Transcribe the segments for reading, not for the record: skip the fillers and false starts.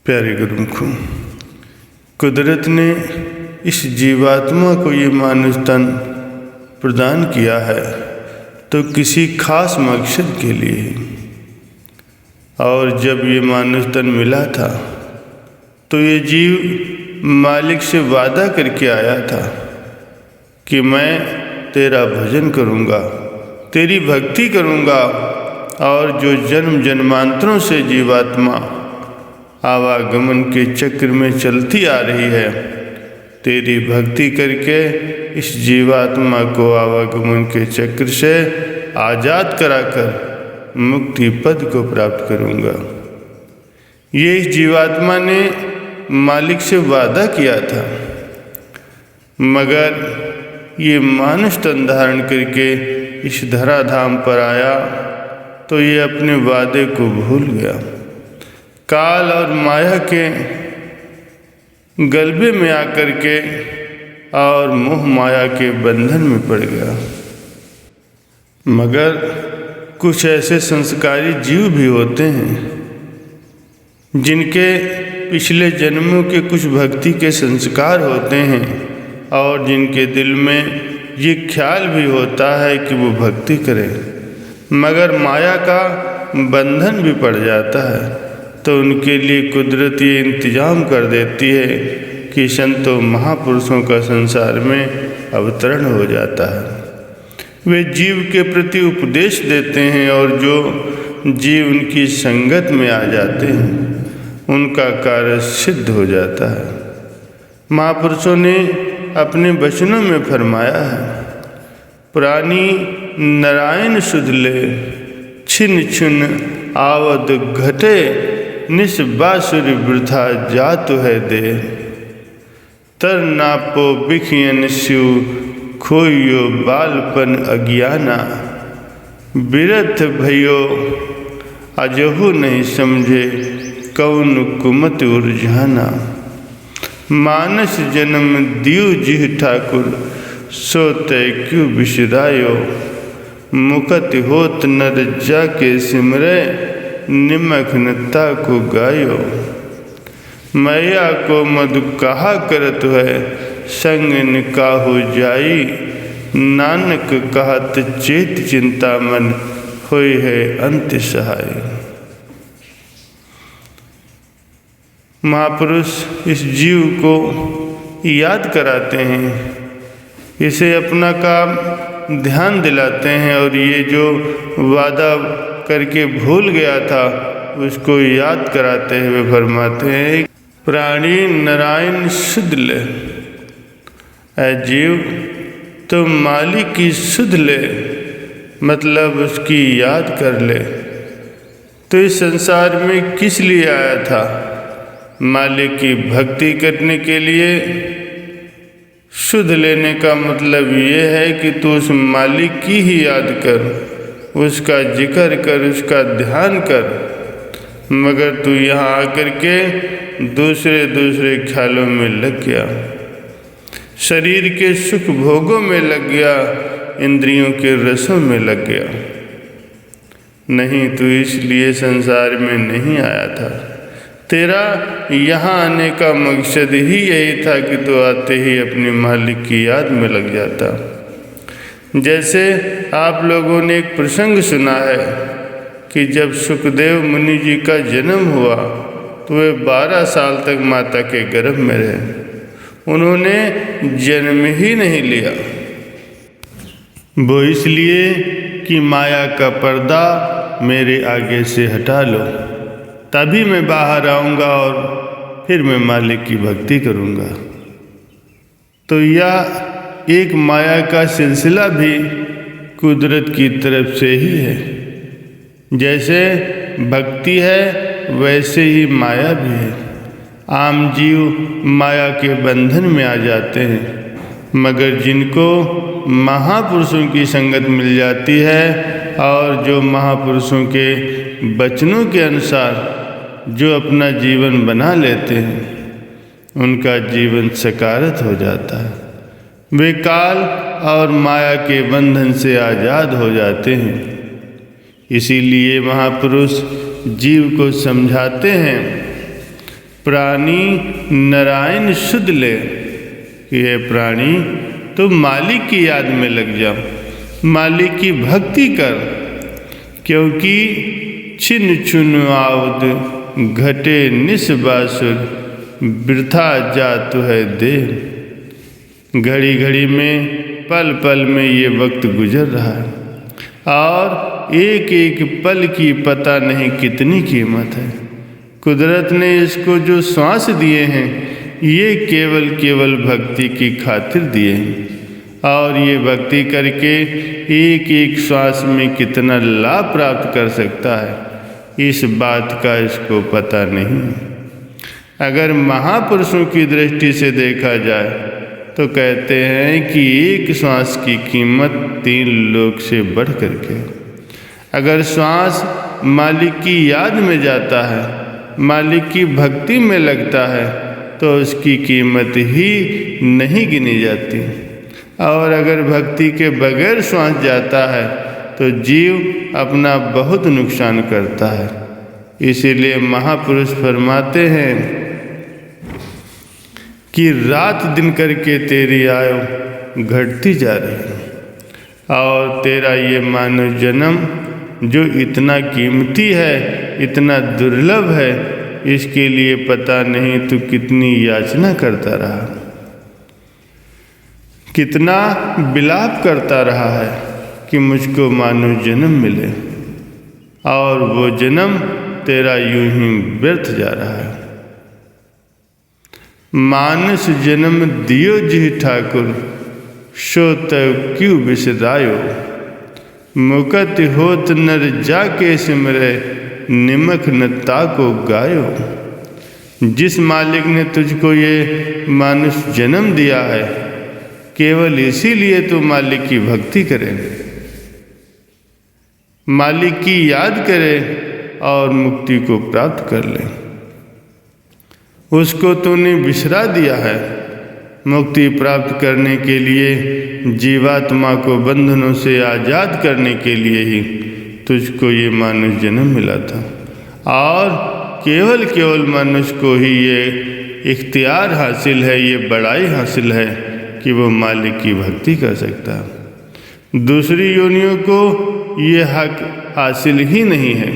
प्यारे गुरुमुखों, कुदरत ने इस जीवात्मा को ये मानुष तन प्रदान किया है तो किसी खास मकसद के लिए। और जब ये मानुष तन मिला था तो ये जीव मालिक से वादा करके आया था कि मैं तेरा भजन करूँगा, तेरी भक्ति करूँगा। और जो जन्म जन्मांतरों से जीवात्मा आवागमन के चक्र में चलती आ रही है, तेरी भक्ति करके इस जीवात्मा को आवागमन के चक्र से आज़ाद कराकर मुक्ति पद को प्राप्त करूँगा। ये इस जीवात्मा ने मालिक से वादा किया था, मगर ये मानुष तन धारण करके इस धराधाम पर आया तो ये अपने वादे को भूल गया। काल और माया के गलबे में आकर के और मोह माया के बंधन में पड़ गया। मगर कुछ ऐसे संस्कारी जीव भी होते हैं जिनके पिछले जन्मों के कुछ भक्ति के संस्कार होते हैं और जिनके दिल में ये ख्याल भी होता है कि वो भक्ति करें, मगर माया का बंधन भी पड़ जाता है। तो उनके लिए कुदरत ये इंतजाम कर देती है कि संतों महापुरुषों का संसार में अवतरण हो जाता है। वे जीव के प्रति उपदेश देते हैं और जो जीव उनकी संगत में आ जाते हैं उनका कार्य सिद्ध हो जाता है। महापुरुषों ने अपने वचनों में फरमाया है, प्राणी नारायण सुधले छिन छिन आवद घटे निस बासुरी वृथा जातु है दे। तर नापो बिखियन शिव खोइयो बालपन अज्ञाना। बिरथ भयो अजहु नहीं समझे कौन कुमत उर्झाना। मानस जन्म दियो जिह ठाकुर सोते क्यों बिसरायो। मुकत होत नर जाके सिमरे निमग्नता को गायो। मैया को मधु कहा करत है संग निकाहो जाई। नानक कहत चेत चिंता मन होय है अंत सहाय। महापुरुष इस जीव को याद कराते हैं, इसे अपना काम ध्यान दिलाते हैं और ये जो वादा करके भूल गया था उसको याद कराते हुए फरमाते हैं, प्राणी नारायण सुध ले। ऐ जीव तुम मालिक की सुध ले, मतलब उसकी याद कर ले। तो इस संसार में किस लिए आया था? मालिक की भक्ति करने के लिए। सुध लेने का मतलब ये है कि तू उस मालिक की ही याद कर, उसका जिक्र कर, उसका ध्यान कर। मगर तू यहाँ आकर के दूसरे ख्यालों में लग गया, शरीर के सुख भोगों में लग गया, इंद्रियों के रसों में लग गया। नहीं, तू इसलिए संसार में नहीं आया था। तेरा यहाँ आने का मकसद ही यही था कि तू आते ही अपने मालिक की याद में लग जाता। जैसे आप लोगों ने एक प्रसंग सुना है कि जब सुखदेव मुनि जी का जन्म हुआ तो वे 12 साल तक माता के गर्भ में रहे। उन्होंने जन्म ही नहीं लिया। वो इसलिए कि माया का पर्दा मेरे आगे से हटा लो, तभी मैं बाहर आऊँगा और फिर मैं मालिक की भक्ति करूँगा। तो यह एक माया का सिलसिला भी कुदरत की तरफ से ही है। जैसे भक्ति है वैसे ही माया भी है। आम जीव माया के बंधन में आ जाते हैं, मगर जिनको महापुरुषों की संगत मिल जाती है और जो महापुरुषों के वचनों के अनुसार जो अपना जीवन बना लेते हैं, उनका जीवन सकारत हो जाता है। वे काल और माया के बंधन से आज़ाद हो जाते हैं। इसीलिए महापुरुष जीव को समझाते हैं प्राणी नारायण शुद्ध ले कि हे प्राणी तो मालिक की याद में लग जाओ, मालिक की भक्ति कर, क्योंकि छिन छुन आवद घटे निस बासुर वृथा जातु है देह। घड़ी घड़ी में पल पल में ये वक्त गुजर रहा है और एक एक पल की पता नहीं कितनी कीमत है। कुदरत ने इसको जो श्वास दिए हैं ये केवल भक्ति की खातिर दिए हैं, और ये भक्ति करके एक एक श्वास में कितना लाभ प्राप्त कर सकता है इस बात का इसको पता नहीं है। अगर महापुरुषों की दृष्टि से देखा जाए तो कहते हैं कि एक श्वास की कीमत 3 लोक से बढ़ करके। अगर श्वास मालिक की याद में जाता है, मालिक की भक्ति में लगता है तो उसकी कीमत ही नहीं गिनी जाती। और अगर भक्ति के बगैर श्वास जाता है तो जीव अपना बहुत नुकसान करता है। इसीलिए महापुरुष फरमाते हैं कि रात दिन करके तेरी आयु घटती जा रही है, और तेरा ये मानव जन्म जो इतना कीमती है, इतना दुर्लभ है, इसके लिए पता नहीं तू कितनी याचना करता रहा, कितना विलाप करता रहा है कि मुझको मानव जन्म मिले, और वो जन्म तेरा यूं ही व्यर्थ जा रहा है। मानस जन्म दियो जी ठाकुर सो तव क्यों बिसरायो। मुकत होत नर जाके सिमरे निमक न ताको गायो। जिस मालिक ने तुझको ये मानुष जन्म दिया है केवल इसीलिए तो मालिक की भक्ति करे, मालिक की याद करे और मुक्ति को प्राप्त कर ले। उसको तूने बिसरा दिया है। मुक्ति प्राप्त करने के लिए, जीवात्मा को बंधनों से आज़ाद करने के लिए ही तुझको ये मानुष जन्म मिला था, और केवल मनुष्य को ही ये इख्तियार हासिल है, ये बड़ाई हासिल है कि वो मालिक की भक्ति कर सकता है। दूसरी योनियों को ये हक हासिल ही नहीं है।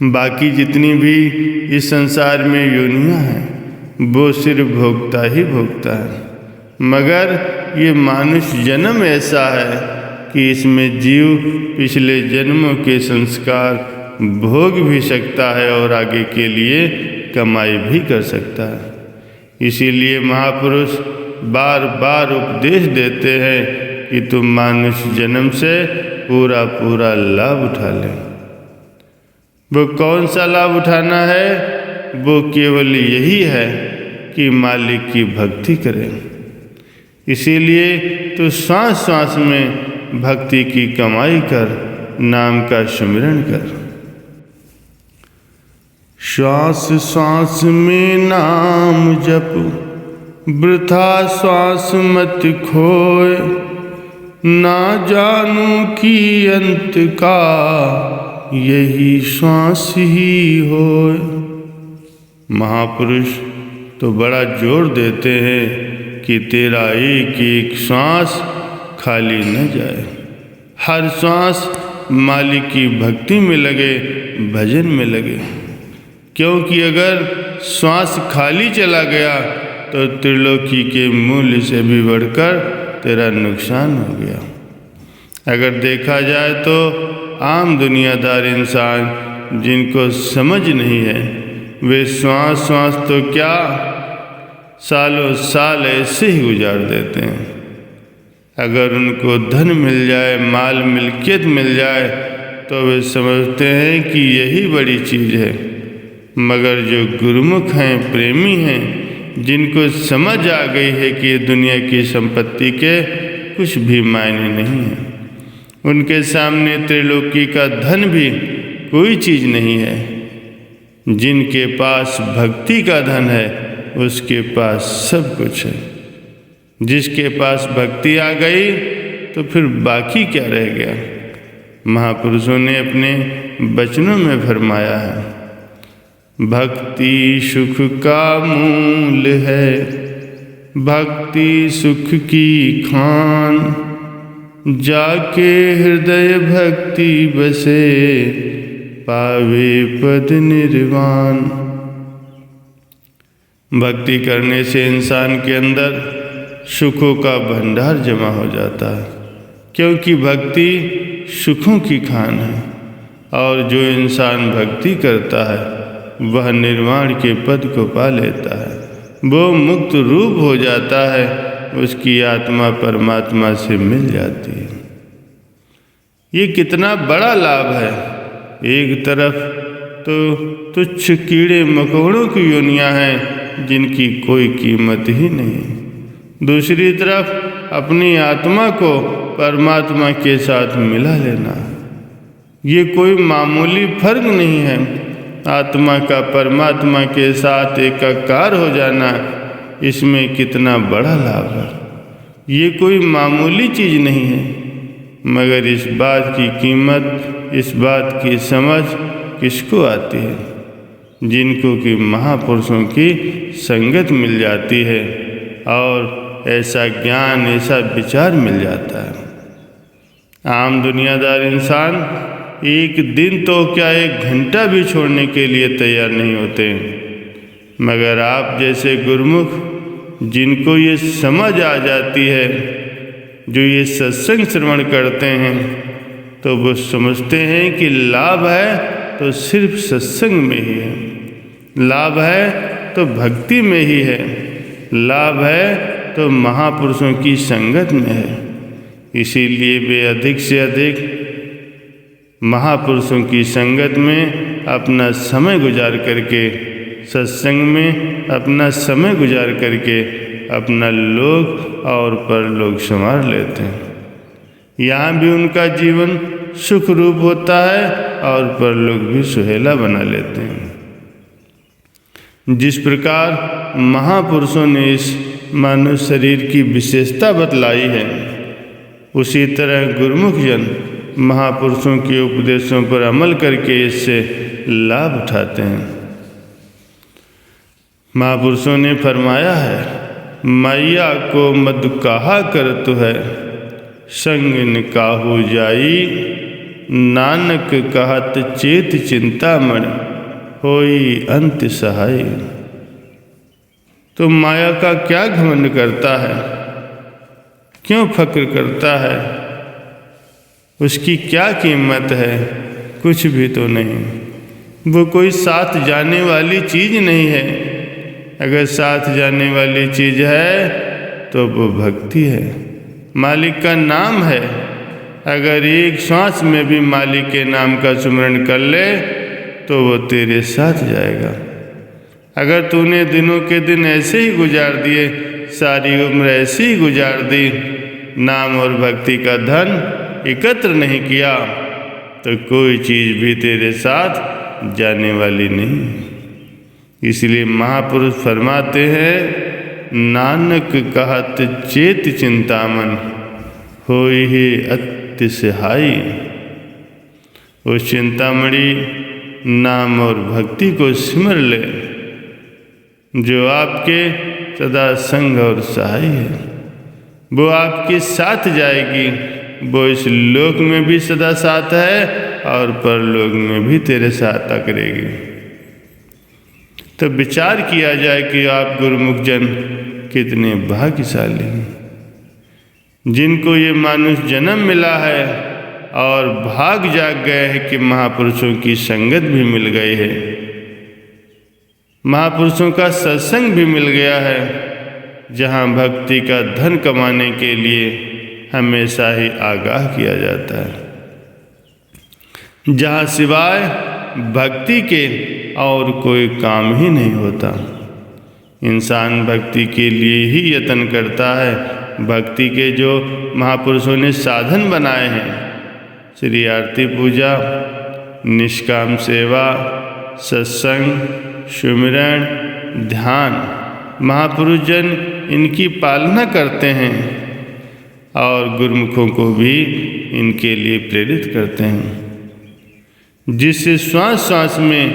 बाकी जितनी भी इस संसार में योनियां हैं वो सिर्फ भोगता ही भोगता है, मगर ये मानुष जन्म ऐसा है कि इसमें जीव पिछले जन्मों के संस्कार भोग भी सकता है और आगे के लिए कमाई भी कर सकता है। इसीलिए महापुरुष बार बार उपदेश देते हैं कि तुम मानुष जन्म से पूरा लाभ उठा लें। वो कौन सा लाभ उठाना है? वो केवल यही है कि मालिक की भक्ति करें। इसीलिए तो सांस सांस में भक्ति की कमाई कर, नाम का सुमिरन कर। श्वास श्वास में नाम जप, वृथा श्वास मत खोए। ना जानू कि अंत का यही श्वास ही होए। महापुरुष तो बड़ा जोर देते हैं कि तेरा एक एक श्वास खाली न जाए। हर श्वास मालिक की भक्ति में लगे, भजन में लगे, क्योंकि अगर श्वास खाली चला गया तो त्रिलोकी के मूल्य से भी बढ़कर तेरा नुकसान हो गया। अगर देखा जाए तो आम दुनियादार इंसान जिनको समझ नहीं है, वे श्वास श्वास तो क्या सालों साल ऐसे ही गुजार देते हैं। अगर उनको धन मिल जाए, माल मिल्कियत मिल जाए तो वे समझते हैं कि यही बड़ी चीज़ है, मगर जो गुरुमुख हैं, प्रेमी हैं, जिनको समझ आ गई है कि दुनिया की संपत्ति के कुछ भी मायने नहीं हैं, उनके सामने त्रिलोकी का धन भी कोई चीज़ नहीं है। जिनके पास भक्ति का धन है उसके पास सब कुछ है। जिसके पास भक्ति आ गई तो फिर बाकी क्या रह गया। महापुरुषों ने अपने वचनों में फरमाया है, भक्ति सुख का मूल है, भक्ति सुख की खान। जाके हृदय भक्ति बसे, पावे पद निर्वाण। भक्ति करने से इंसान के अंदर सुखों का भंडार जमा हो जाता है, क्योंकि भक्ति सुखों की खान है। और जो इंसान भक्ति करता है वह निर्वाण के पद को पा लेता है, वो मुक्त रूप हो जाता है, उसकी आत्मा परमात्मा से मिल जाती है। ये कितना बड़ा लाभ है। एक तरफ तो तुच्छ कीड़े मकोड़ों की योनियां हैं जिनकी कोई कीमत ही नहीं, दूसरी तरफ अपनी आत्मा को परमात्मा के साथ मिला लेना, ये कोई मामूली फर्क नहीं है। आत्मा का परमात्मा के साथ एकाकार हो जाना, इसमें कितना बड़ा लाभ है। ये कोई मामूली चीज़ नहीं है, मगर इस बात की कीमत, इस बात की समझ किसको आती है? जिनको कि महापुरुषों की संगत मिल जाती है और ऐसा ज्ञान, ऐसा विचार मिल जाता है। आम दुनियादार इंसान एक दिन तो क्या, एक घंटा भी छोड़ने के लिए तैयार नहीं होते, मगर आप जैसे गुरुमुख जिनको ये समझ आ जाती है, जो ये सत्संग श्रवण करते हैं, तो वो समझते हैं कि लाभ है तो सिर्फ सत्संग में ही है, लाभ है तो भक्ति में ही है, लाभ है तो महापुरुषों की संगत में है। इसीलिए वे अधिक से अधिक महापुरुषों की संगत में अपना समय गुजार करके, सत्संग में अपना समय गुजार करके अपना लोक और परलोक संवार लेते हैं। यहाँ भी उनका जीवन सुख रूप होता है और परलोक भी सुहेला बना लेते हैं। जिस प्रकार महापुरुषों ने इस मानव शरीर की विशेषता बतलाई है, उसी तरह गुरुमुख जन महापुरुषों के उपदेशों पर अमल करके इससे लाभ उठाते हैं। महापुरुषों ने फरमाया है, मैया को मद कहा करत है, संग निकाहु जाई। नानक कहत चेत चिंतामणि, होई अंत सहाय। तो माया का क्या घमंड करता है, क्यों फक्र करता है, उसकी क्या कीमत है? कुछ भी तो नहीं। वो कोई साथ जाने वाली चीज़ नहीं है। अगर साथ जाने वाली चीज़ है तो वो भक्ति है, मालिक का नाम है। अगर एक सांस में भी मालिक के नाम का सुमरण कर ले तो वो तेरे साथ जाएगा। अगर तूने दिनों के दिन ऐसे ही गुजार दिए, सारी उम्र ऐसे ही गुजार दी, नाम और भक्ति का धन एकत्र नहीं किया, तो कोई चीज़ भी तेरे साथ जाने वाली नहीं। इसलिए महापुरुष फरमाते हैं, नानक कहत चेत चिंतामन, होई ही अति सहाय। उस चिंतामणि नाम और भक्ति को सिमर ले, जो आपके सदा संग और सहाय है। वो आपके साथ जाएगी, वो इस लोक में भी सदा साथ है और परलोक में भी तेरे साथ करेगी। तो विचार किया जाए कि आप गुरुमुख जन कितने भाग्यशाली हैं, जिनको ये मानुष जन्म मिला है और भाग जाग गए हैं कि महापुरुषों की संगत भी मिल गई है, महापुरुषों का सत्संग भी मिल गया है, जहाँ भक्ति का धन कमाने के लिए हमेशा ही आगाह किया जाता है, जहाँ सिवाय भक्ति के और कोई काम ही नहीं होता। इंसान भक्ति के लिए ही यत्न करता है। भक्ति के जो महापुरुषों ने साधन बनाए हैं, श्री आरती पूजा, निष्काम सेवा, सत्संग, सुमिरन, ध्यान, महापुरुष जन इनकी पालना करते हैं और गुरुमुखों को भी इनके लिए प्रेरित करते हैं, जिससे श्वास श्वास में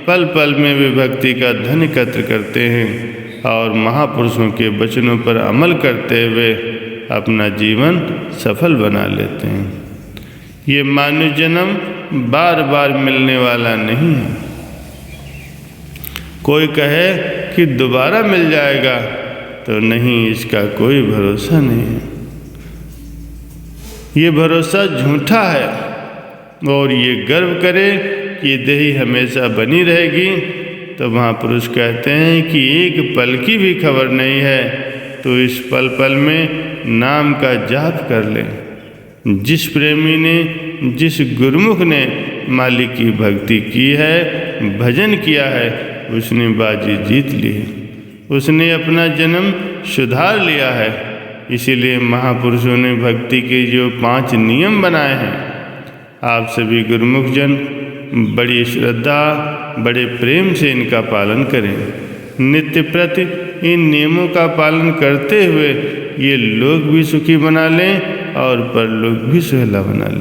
पल पल में वे भक्ति का धन एकत्र करते हैं और महापुरुषों के वचनों पर अमल करते हुए अपना जीवन सफल बना लेते हैं। ये मानव जन्म बार बार मिलने वाला नहीं है। कोई कहे कि दोबारा मिल जाएगा तो नहीं, इसका कोई भरोसा नहीं है। ये भरोसा झूठा है। और ये गर्व करे कि देही हमेशा बनी रहेगी तो महापुरुष कहते हैं कि एक पल की भी खबर नहीं है तो इस पल पल में नाम का जाप कर ले। जिस प्रेमी ने, जिस गुरुमुख ने मालिक की भक्ति की है, भजन किया है, उसने बाजी जीत ली है, उसने अपना जन्म सुधार लिया है। इसीलिए महापुरुषों ने भक्ति के जो 5 नियम बनाए हैं, आप सभी गुरुमुख जन बड़ी श्रद्धा, बड़े प्रेम से इनका पालन करें। नित्य प्रति इन नियमों का पालन करते हुए ये लोग भी सुखी बना लें और परलोक भी सुहेला बना लें।